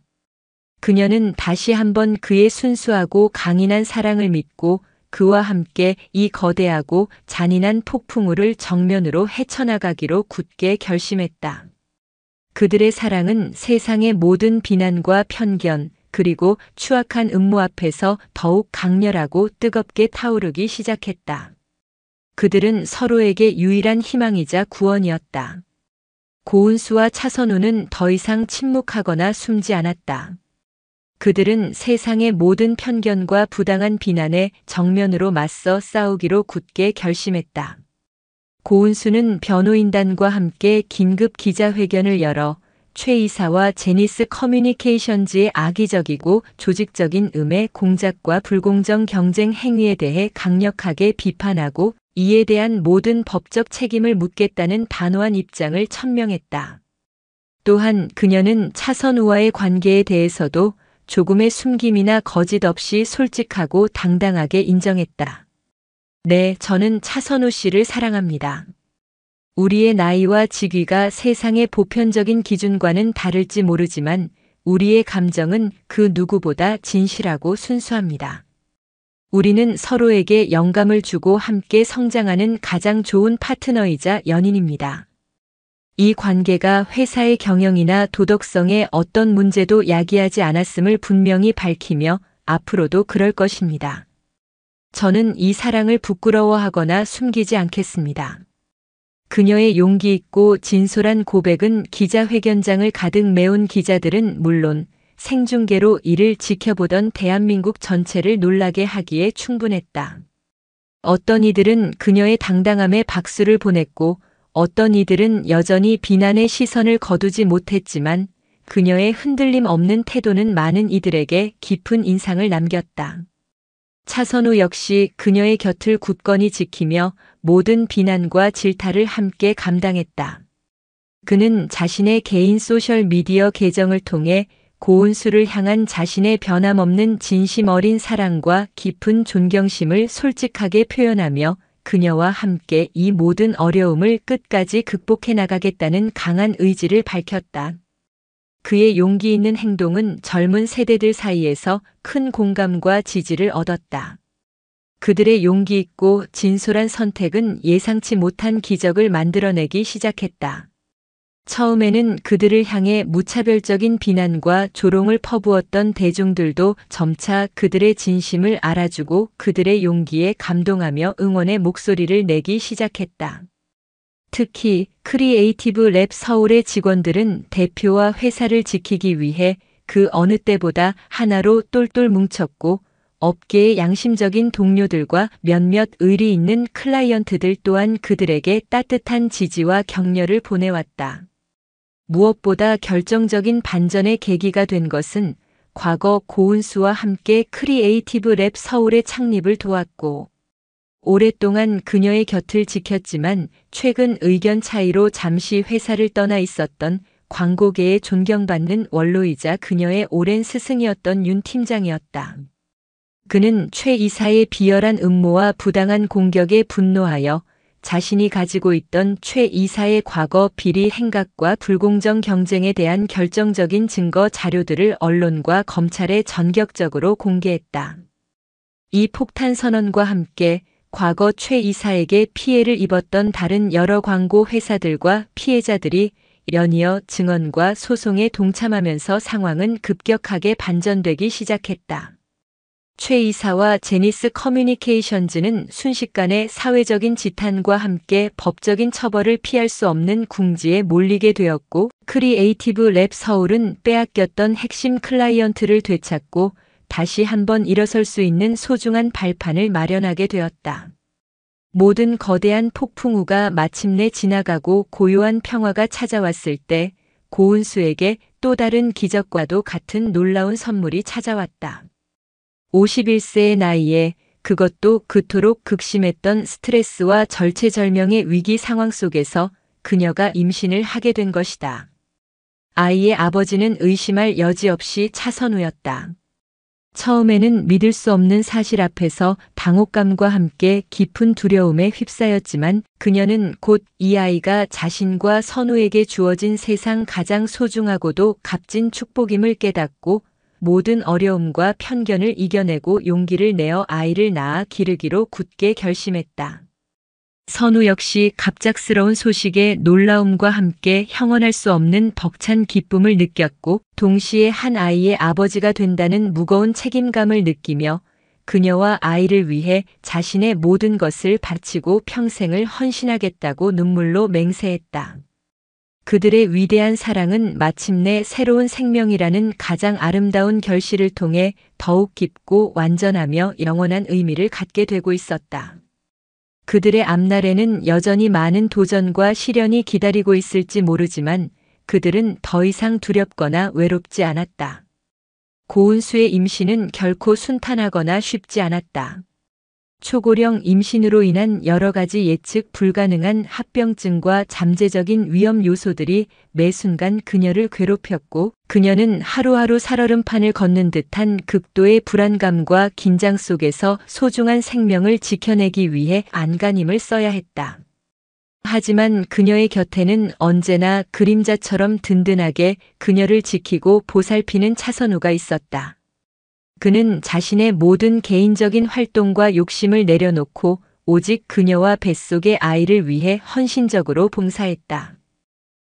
Speaker 1: 그녀는 다시 한번 그의 순수하고 강인한 사랑을 믿고 그와 함께 이 거대하고 잔인한 폭풍우를 정면으로 헤쳐나가기로 굳게 결심했다. 그들의 사랑은 세상의 모든 비난과 편견, 그리고 추악한 음모 앞에서 더욱 강렬하고 뜨겁게 타오르기 시작했다. 그들은 서로에게 유일한 희망이자 구원이었다. 고은수와 차선우는 더 이상 침묵하거나 숨지 않았다. 그들은 세상의 모든 편견과 부당한 비난에 정면으로 맞서 싸우기로 굳게 결심했다. 고은수는 변호인단과 함께 긴급 기자회견을 열어 최 이사와 제니스 커뮤니케이션즈의 악의적이고 조직적인 음해 공작과 불공정 경쟁 행위에 대해 강력하게 비판하고 이에 대한 모든 법적 책임을 묻겠다는 단호한 입장을 천명했다. 또한 그녀는 차선우와의 관계에 대해서도 조금의 숨김이나 거짓 없이 솔직하고 당당하게 인정했다. 네, 저는 차선우 씨를 사랑합니다. 우리의 나이와 직위가 세상의 보편적인 기준과는 다를지 모르지만 우리의 감정은 그 누구보다 진실하고 순수합니다. 우리는 서로에게 영감을 주고 함께 성장하는 가장 좋은 파트너이자 연인입니다. 이 관계가 회사의 경영이나 도덕성에 어떤 문제도 야기하지 않았음을 분명히 밝히며 앞으로도 그럴 것입니다. 저는 이 사랑을 부끄러워하거나 숨기지 않겠습니다. 그녀의 용기 있고 진솔한 고백은 기자회견장을 가득 메운 기자들은 물론 생중계로 이를 지켜보던 대한민국 전체를 놀라게 하기에 충분했다. 어떤 이들은 그녀의 당당함에 박수를 보냈고 어떤 이들은 여전히 비난의 시선을 거두지 못했지만 그녀의 흔들림 없는 태도는 많은 이들에게 깊은 인상을 남겼다. 차선우 역시 그녀의 곁을 굳건히 지키며 모든 비난과 질타를 함께 감당했다. 그는 자신의 개인 소셜미디어 계정을 통해 고은수를 향한 자신의 변함없는 진심 어린 사랑과 깊은 존경심을 솔직하게 표현하며 그녀와 함께 이 모든 어려움을 끝까지 극복해 나가겠다는 강한 의지를 밝혔다. 그의 용기 있는 행동은 젊은 세대들 사이에서 큰 공감과 지지를 얻었다. 그들의 용기 있고 진솔한 선택은 예상치 못한 기적을 만들어내기 시작했다. 처음에는 그들을 향해 무차별적인 비난과 조롱을 퍼부었던 대중들도 점차 그들의 진심을 알아주고 그들의 용기에 감동하며 응원의 목소리를 내기 시작했다. 특히 크리에이티브 랩 서울의 직원들은 대표와 회사를 지키기 위해 그 어느 때보다 하나로 똘똘 뭉쳤고 업계의 양심적인 동료들과 몇몇 의리 있는 클라이언트들 또한 그들에게 따뜻한 지지와 격려를 보내왔다. 무엇보다 결정적인 반전의 계기가 된 것은 과거 고은수와 함께 크리에이티브 랩 서울의 창립을 도왔고 오랫동안 그녀의 곁을 지켰지만 최근 의견 차이로 잠시 회사를 떠나 있었던 광고계에 존경받는 원로이자 그녀의 오랜 스승이었던 윤 팀장이었다. 그는 최 이사의 비열한 음모와 부당한 공격에 분노하여 자신이 가지고 있던 최 이사의 과거 비리 행각과 불공정 경쟁에 대한 결정적인 증거 자료들을 언론과 검찰에 전격적으로 공개했다. 이 폭탄 선언과 함께 과거 최 이사에게 피해를 입었던 다른 여러 광고 회사들과 피해자들이 연이어 증언과 소송에 동참하면서 상황은 급격하게 반전되기 시작했다. 최 이사와 제니스 커뮤니케이션즈는 순식간에 사회적인 지탄과 함께 법적인 처벌을 피할 수 없는 궁지에 몰리게 되었고 크리에이티브 랩 서울은 빼앗겼던 핵심 클라이언트를 되찾고 다시 한번 일어설 수 있는 소중한 발판을 마련하게 되었다. 모든 거대한 폭풍우가 마침내 지나가고 고요한 평화가 찾아왔을 때 고은수에게 또 다른 기적과도 같은 놀라운 선물이 찾아왔다. 51세의 나이에 그것도 그토록 극심했던 스트레스와 절체절명의 위기 상황 속에서 그녀가 임신을 하게 된 것이다. 아이의 아버지는 의심할 여지 없이 차선우였다. 처음에는 믿을 수 없는 사실 앞에서 당혹감과 함께 깊은 두려움에 휩싸였지만 그녀는 곧 이 아이가 자신과 선우에게 주어진 세상 가장 소중하고도 값진 축복임을 깨닫고 모든 어려움과 편견을 이겨내고 용기를 내어 아이를 낳아 기르기로 굳게 결심했다. 선우 역시 갑작스러운 소식에 놀라움과 함께 형언할 수 없는 벅찬 기쁨을 느꼈고 동시에 한 아이의 아버지가 된다는 무거운 책임감을 느끼며 그녀와 아이를 위해 자신의 모든 것을 바치고 평생을 헌신하겠다고 눈물로 맹세했다. 그들의 위대한 사랑은 마침내 새로운 생명이라는 가장 아름다운 결실을 통해 더욱 깊고 완전하며 영원한 의미를 갖게 되고 있었다. 그들의 앞날에는 여전히 많은 도전과 시련이 기다리고 있을지 모르지만 그들은 더 이상 두렵거나 외롭지 않았다. 고은수의 임신은 결코 순탄하거나 쉽지 않았다. 초고령 임신으로 인한 여러 가지 예측 불가능한 합병증과 잠재적인 위험 요소들이 매 순간 그녀를 괴롭혔고 그녀는 하루하루 살얼음판을 걷는 듯한 극도의 불안감과 긴장 속에서 소중한 생명을 지켜내기 위해 안간힘을 써야 했다. 하지만 그녀의 곁에는 언제나 그림자처럼 든든하게 그녀를 지키고 보살피는 차선우가 있었다. 그는 자신의 모든 개인적인 활동과 욕심을 내려놓고 오직 그녀와 뱃속의 아이를 위해 헌신적으로 봉사했다.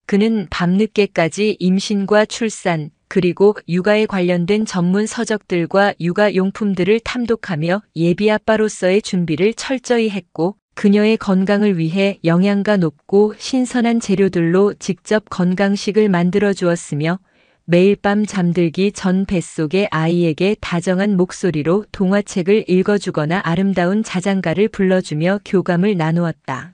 Speaker 1: 그는 밤늦게까지 임신과 출산, 그리고 육아에 관련된 전문 서적들과 육아용품들을 탐독하며 예비 아빠로서의 준비를 철저히 했고 그녀의 건강을 위해 영양가 높고 신선한 재료들로 직접 건강식을 만들어 주었으며 매일 밤 잠들기 전 뱃속의 아이에게 다정한 목소리로 동화책을 읽어주거나 아름다운 자장가를 불러주며 교감을 나누었다.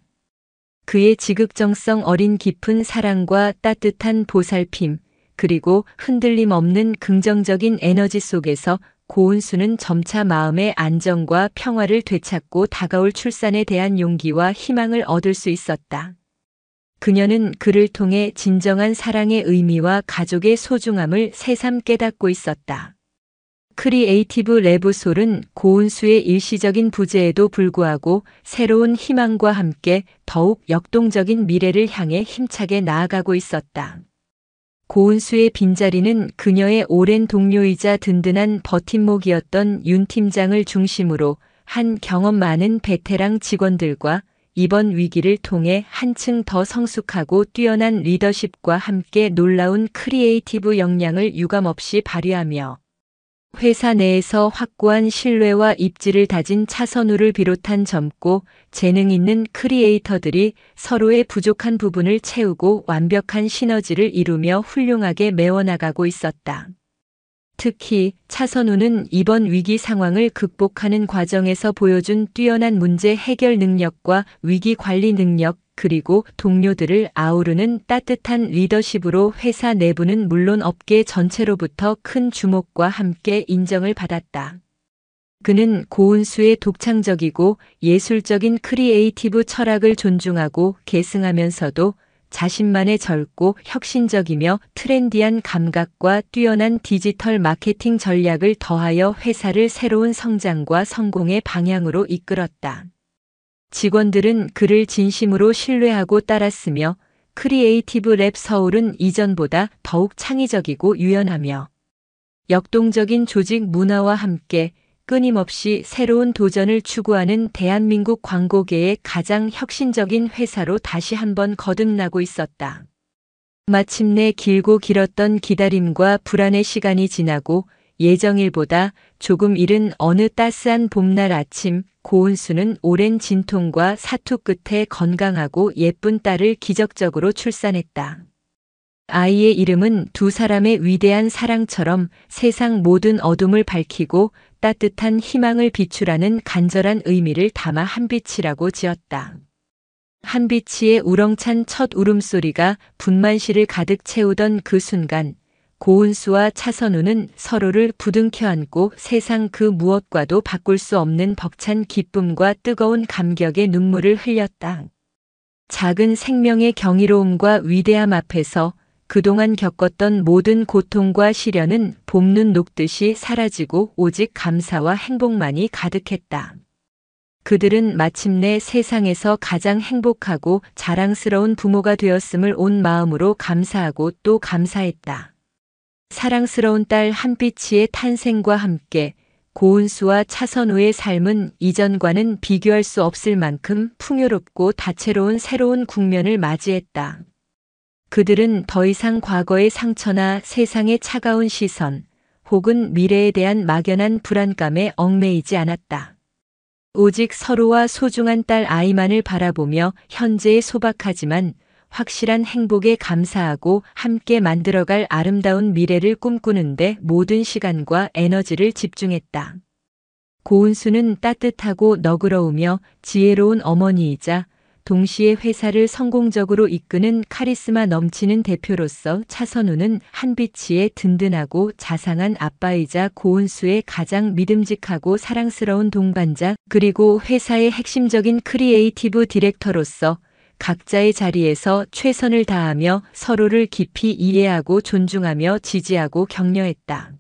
Speaker 1: 그의 지극정성 어린 깊은 사랑과 따뜻한 보살핌, 그리고 흔들림 없는 긍정적인 에너지 속에서 고은수는 점차 마음의 안정과 평화를 되찾고 다가올 출산에 대한 용기와 희망을 얻을 수 있었다. 그녀는 그를 통해 진정한 사랑의 의미와 가족의 소중함을 새삼 깨닫고 있었다. 크리에이티브 레브솔은 고은수의 일시적인 부재에도 불구하고 새로운 희망과 함께 더욱 역동적인 미래를 향해 힘차게 나아가고 있었다. 고은수의 빈자리는 그녀의 오랜 동료이자 든든한 버팀목이었던 윤 팀장을 중심으로 한 경험 많은 베테랑 직원들과 이번 위기를 통해 한층 더 성숙하고 뛰어난 리더십과 함께 놀라운 크리에이티브 역량을 유감없이 발휘하며 회사 내에서 확고한 신뢰와 입지를 다진 차선우를 비롯한 젊고 재능 있는 크리에이터들이 서로의 부족한 부분을 채우고 완벽한 시너지를 이루며 훌륭하게 메워나가고 있었다. 특히 차선우는 이번 위기 상황을 극복하는 과정에서 보여준 뛰어난 문제 해결 능력과 위기 관리 능력, 그리고 동료들을 아우르는 따뜻한 리더십으로 회사 내부는 물론 업계 전체로부터 큰 주목과 함께 인정을 받았다. 그는 고은수의 독창적이고 예술적인 크리에이티브 철학을 존중하고 계승하면서도 자신만의 젊고 혁신적이며 트렌디한 감각과 뛰어난 디지털 마케팅 전략을 더하여 회사를 새로운 성장과 성공의 방향으로 이끌었다. 직원들은 그를 진심으로 신뢰하고 따랐으며 크리에이티브 랩 서울은 이전보다 더욱 창의적이고 유연하며 역동적인 조직 문화와 함께 끊임없이 새로운 도전을 추구하는 대한민국 광고계의 가장 혁신적인 회사로 다시 한번 거듭나고 있었다. 마침내 길고 길었던 기다림과 불안의 시간이 지나고 예정일보다 조금 이른 어느 따스한 봄날 아침, 고은수는 오랜 진통과 사투 끝에 건강하고 예쁜 딸을 기적적으로 출산했다. 아이의 이름은 두 사람의 위대한 사랑처럼 세상 모든 어둠을 밝히고 따뜻한 희망을 비추라는 간절한 의미를 담아 한빛이라고 지었다. 한빛이의 우렁찬 첫 울음소리가 분만실을 가득 채우던 그 순간, 고은수와 차선우는 서로를 부둥켜 안고 세상 그 무엇과도 바꿀 수 없는 벅찬 기쁨과 뜨거운 감격의 눈물을 흘렸다. 작은 생명의 경이로움과 위대함 앞에서 그동안 겪었던 모든 고통과 시련은 봄눈 녹듯이 사라지고 오직 감사와 행복만이 가득했다. 그들은 마침내 세상에서 가장 행복하고 자랑스러운 부모가 되었음을 온 마음으로 감사하고 또 감사했다. 사랑스러운 딸 한빛이의 탄생과 함께 고은수와 차선우의 삶은 이전과는 비교할 수 없을 만큼 풍요롭고 다채로운 새로운 국면을 맞이했다. 그들은 더 이상 과거의 상처나 세상의 차가운 시선, 혹은 미래에 대한 막연한 불안감에 얽매이지 않았다. 오직 서로와 소중한 딸 아이만을 바라보며 현재의 소박하지만 확실한 행복에 감사하고 함께 만들어갈 아름다운 미래를 꿈꾸는데 모든 시간과 에너지를 집중했다. 고은수는 따뜻하고 너그러우며 지혜로운 어머니이자 동시에 회사를 성공적으로 이끄는 카리스마 넘치는 대표로서 차선우는 한빛이의 든든하고 자상한 아빠이자 고은수의 가장 믿음직하고 사랑스러운 동반자, 그리고 회사의 핵심적인 크리에이티브 디렉터로서 각자의 자리에서 최선을 다하며 서로를 깊이 이해하고 존중하며 지지하고 격려했다.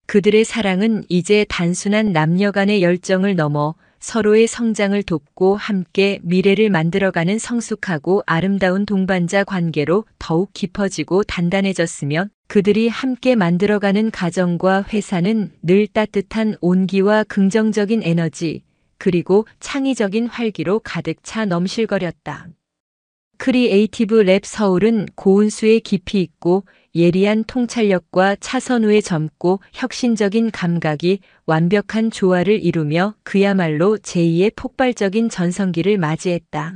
Speaker 1: 그들의 사랑은 이제 단순한 남녀 간의 열정을 넘어 서로의 성장을 돕고 함께 미래를 만들어가는 성숙하고 아름다운 동반자 관계로 더욱 깊어지고 단단해졌으며, 그들이 함께 만들어가는 가정과 회사는 늘 따뜻한 온기와 긍정적인 에너지, 그리고 창의적인 활기로 가득 차 넘실거렸다. 크리에이티브 랩 서울은 고은수의 깊이 있고 예리한 통찰력과 차선우의 젊고 혁신적인 감각이 완벽한 조화를 이루며 그야말로 제2의 폭발적인 전성기를 맞이했다.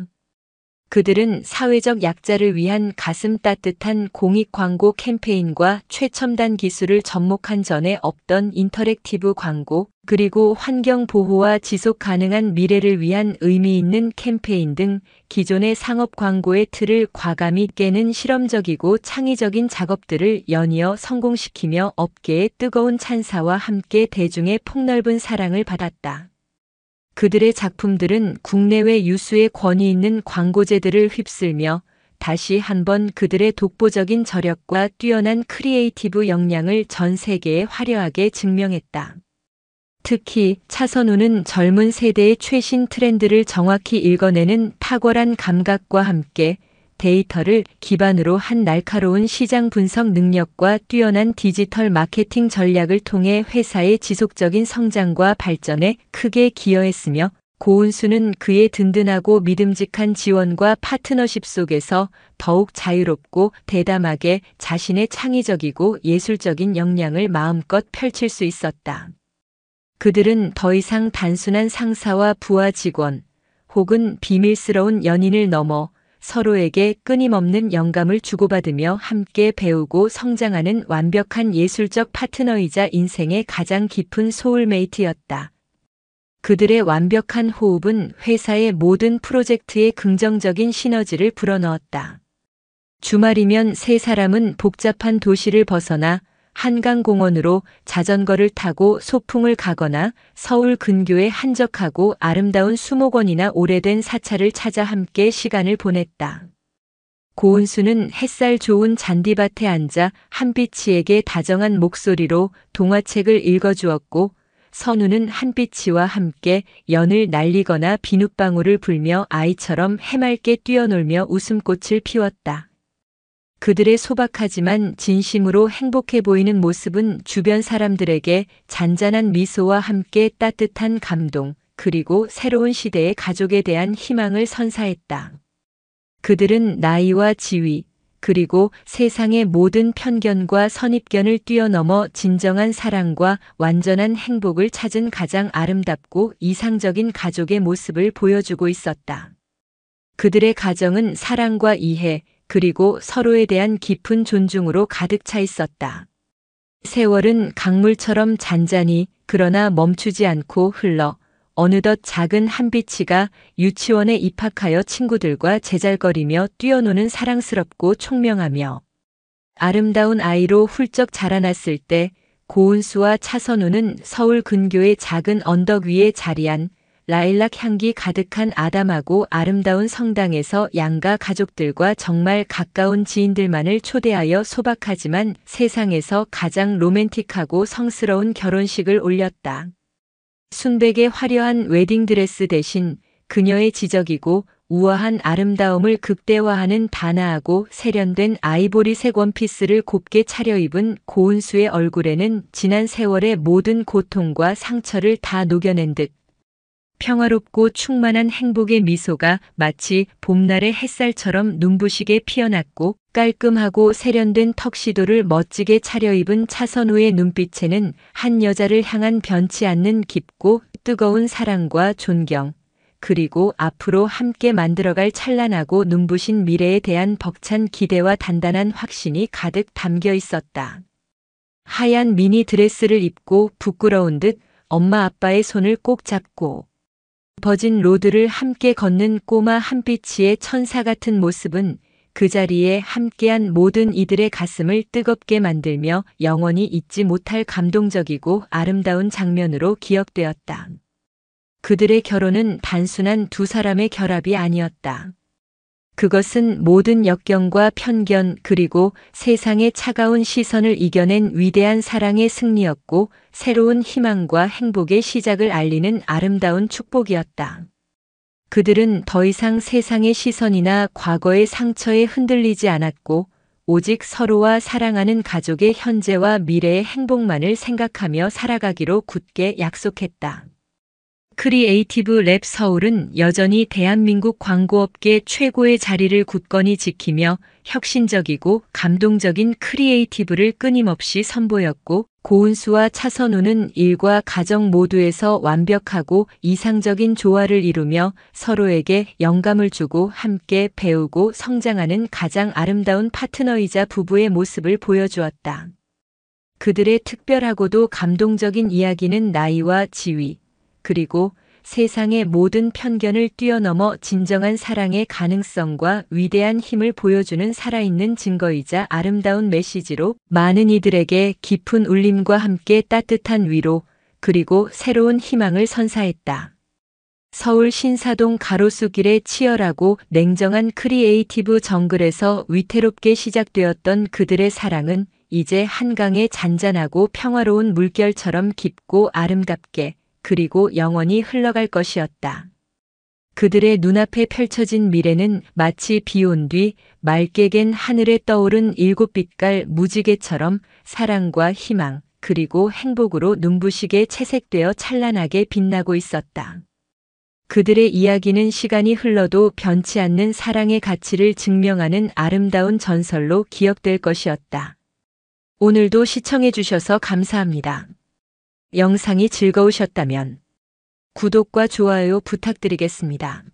Speaker 1: 그들은 사회적 약자를 위한 가슴 따뜻한 공익 광고 캠페인과 최첨단 기술을 접목한 전에 없던 인터랙티브 광고, 그리고 환경 보호와 지속 가능한 미래를 위한 의미 있는 캠페인 등 기존의 상업 광고의 틀을 과감히 깨는 실험적이고 창의적인 작업들을 연이어 성공시키며 업계의 뜨거운 찬사와 함께 대중의 폭넓은 사랑을 받았다. 그들의 작품들은 국내외 유수의 권위 있는 광고제들을 휩쓸며 다시 한번 그들의 독보적인 저력과 뛰어난 크리에이티브 역량을 전 세계에 화려하게 증명했다. 특히 차선우는 젊은 세대의 최신 트렌드를 정확히 읽어내는 탁월한 감각과 함께 데이터를 기반으로 한 날카로운 시장 분석 능력과 뛰어난 디지털 마케팅 전략을 통해 회사의 지속적인 성장과 발전에 크게 기여했으며, 고은수는 그의 든든하고 믿음직한 지원과 파트너십 속에서 더욱 자유롭고 대담하게 자신의 창의적이고 예술적인 역량을 마음껏 펼칠 수 있었다. 그들은 더 이상 단순한 상사와 부하 직원 혹은 비밀스러운 연인을 넘어 서로에게 끊임없는 영감을 주고받으며 함께 배우고 성장하는 완벽한 예술적 파트너이자 인생의 가장 깊은 소울메이트였다. 그들의 완벽한 호흡은 회사의 모든 프로젝트에 긍정적인 시너지를 불어넣었다. 주말이면 세 사람은 복잡한 도시를 벗어나 한강공원으로 자전거를 타고 소풍을 가거나 서울 근교의 한적하고 아름다운 수목원이나 오래된 사찰을 찾아 함께 시간을 보냈다. 고은수는 햇살 좋은 잔디밭에 앉아 한빛이에게 다정한 목소리로 동화책을 읽어주었고, 선우는 한빛이와 함께 연을 날리거나 비눗방울을 불며 아이처럼 해맑게 뛰어놀며 웃음꽃을 피웠다. 그들의 소박하지만 진심으로 행복해 보이는 모습은 주변 사람들에게 잔잔한 미소와 함께 따뜻한 감동, 그리고 새로운 시대의 가족에 대한 희망을 선사했다. 그들은 나이와 지위, 그리고 세상의 모든 편견과 선입견을 뛰어넘어 진정한 사랑과 완전한 행복을 찾은 가장 아름답고 이상적인 가족의 모습을 보여주고 있었다. 그들의 가정은 사랑과 이해, 그리고 서로에 대한 깊은 존중으로 가득 차 있었다. 세월은 강물처럼 잔잔히 그러나 멈추지 않고 흘러 어느덧 작은 한빛이가 유치원에 입학하여 친구들과 제잘거리며 뛰어노는 사랑스럽고 총명하며 아름다운 아이로 훌쩍 자라났을 때, 고은수와 차선우는 서울 근교의 작은 언덕 위에 자리한 라일락 향기 가득한 아담하고 아름다운 성당에서 양가 가족들과 정말 가까운 지인들만을 초대하여 소박하지만 세상에서 가장 로맨틱하고 성스러운 결혼식을 올렸다. 순백의 화려한 웨딩드레스 대신 그녀의 지적이고 우아한 아름다움을 극대화하는 단아하고 세련된 아이보리색 원피스를 곱게 차려입은 고은수의 얼굴에는 지난 세월의 모든 고통과 상처를 다 녹여낸 듯 평화롭고 충만한 행복의 미소가 마치 봄날의 햇살처럼 눈부시게 피어났고, 깔끔하고 세련된 턱시도를 멋지게 차려입은 차선우의 눈빛에는 한 여자를 향한 변치 않는 깊고 뜨거운 사랑과 존경, 그리고 앞으로 함께 만들어갈 찬란하고 눈부신 미래에 대한 벅찬 기대와 단단한 확신이 가득 담겨 있었다. 하얀 미니 드레스를 입고 부끄러운 듯 엄마 아빠의 손을 꼭 잡고 버진 로드를 함께 걷는 꼬마 한빛이의 천사 같은 모습은 그 자리에 함께한 모든 이들의 가슴을 뜨겁게 만들며 영원히 잊지 못할 감동적이고 아름다운 장면으로 기억되었다. 그들의 결혼은 단순한 두 사람의 결합이 아니었다. 그것은 모든 역경과 편견 그리고 세상의 차가운 시선을 이겨낸 위대한 사랑의 승리였고, 새로운 희망과 행복의 시작을 알리는 아름다운 축복이었다. 그들은 더 이상 세상의 시선이나 과거의 상처에 흔들리지 않았고, 오직 서로와 사랑하는 가족의 현재와 미래의 행복만을 생각하며 살아가기로 굳게 약속했다. 크리에이티브 랩 서울은 여전히 대한민국 광고업계 최고의 자리를 굳건히 지키며 혁신적이고 감동적인 크리에이티브를 끊임없이 선보였고, 고은수와 차선우는 일과 가정 모두에서 완벽하고 이상적인 조화를 이루며 서로에게 영감을 주고 함께 배우고 성장하는 가장 아름다운 파트너이자 부부의 모습을 보여주었다. 그들의 특별하고도 감동적인 이야기는 나이와 지위, 그리고 세상의 모든 편견을 뛰어넘어 진정한 사랑의 가능성과 위대한 힘을 보여주는 살아있는 증거이자 아름다운 메시지로 많은 이들에게 깊은 울림과 함께 따뜻한 위로, 그리고 새로운 희망을 선사했다. 서울 신사동 가로수길의 치열하고 냉정한 크리에이티브 정글에서 위태롭게 시작되었던 그들의 사랑은 이제 한강의 잔잔하고 평화로운 물결처럼 깊고 아름답게, 그리고 영원히 흘러갈 것이었다. 그들의 눈앞에 펼쳐진 미래는 마치 비온 뒤 맑게 갠 하늘에 떠오른 7빛깔 무지개처럼 사랑과 희망, 그리고 행복으로 눈부시게 채색되어 찬란하게 빛나고 있었다. 그들의 이야기는 시간이 흘러도 변치 않는 사랑의 가치를 증명하는 아름다운 전설로 기억될 것이었다. 오늘도 시청해 주셔서 감사합니다. 영상이 즐거우셨다면 구독과 좋아요 부탁드리겠습니다.